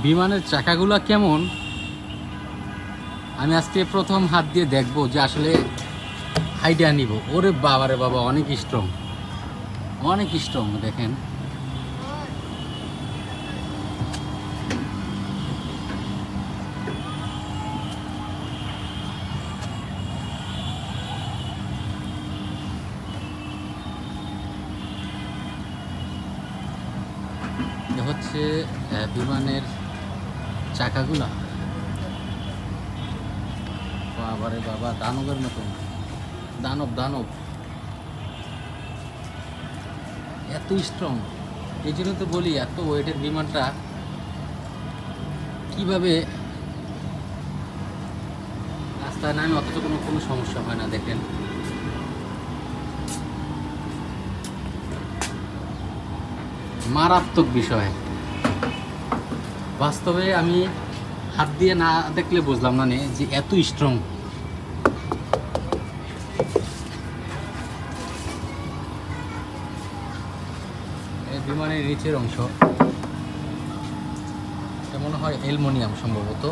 বিমানের চাকাগুলো কেমন আমি আজকে প্রথম হাত দিয়ে দেখবো, যে আসলে আইডিয়া নিব। ওরে বাবারে বাবা, অনেক স্ট্রং, অনেক স্ট্রং। দেখেন এটা হচ্ছে বিমানের চাকাগুলা। বাবারে বাবা, দানবের মতন, দানব দানব, এত স্ট্রং। এই জন্য তো বলি এত ওয়েটের বিমানটা কিভাবে রাস্তায় নামে অথচ কোনো সমস্যা হয় না। দেখেন মারাত্মক বিষয়। বাস্তবে আমি হাত দিয়ে না দেখলে বুঝলাম না যে এত স্ট্রং। বিমানের নিচের অংশ এটা মনে হয় অ্যালুমিনিয়াম, সম্ভবত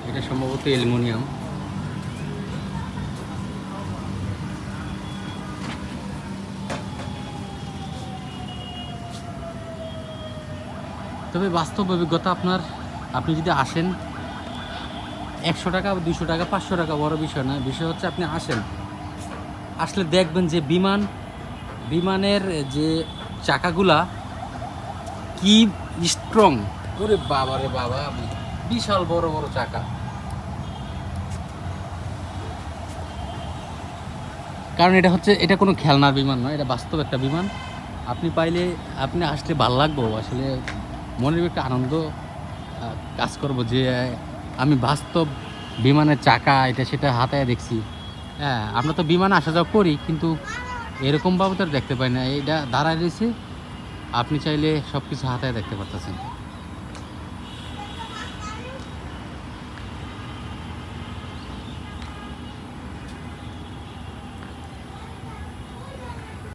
এটা সম্ভবত অ্যালুমিনিয়াম। তবে বাস্তব অভিজ্ঞতা আপনি যদি আসেন, 100 টাকা, 200 টাকা, 500 টাকা বড় বিষয় না। বিষয় হচ্ছে আপনি আসলে দেখবেন যে বিমানের যে চাকাগুলা কি স্ট্রং। ওরে বাবা রে বাবা, বিশাল বড় বড় চাকা। কারণ এটা কোনো খেলনার বিমান নয়, এটা বাস্তব একটা বিমান। আপনি আসলে ভালো লাগবো, আসলে মনের একটা আনন্দ কাজ করবো যে আমি বাস্তব বিমানের চাকা এটা সেটা হাতায় দেখছি। হ্যাঁ, আমরা তো বিমানে আসা যাওয়া করি, কিন্তু এরকমভাবে তো আর দেখতে পাই না। এটা দাঁড়ায় রয়েছে, আপনি চাইলে সব কিছু হাতায় দেখতে পারতেছেন।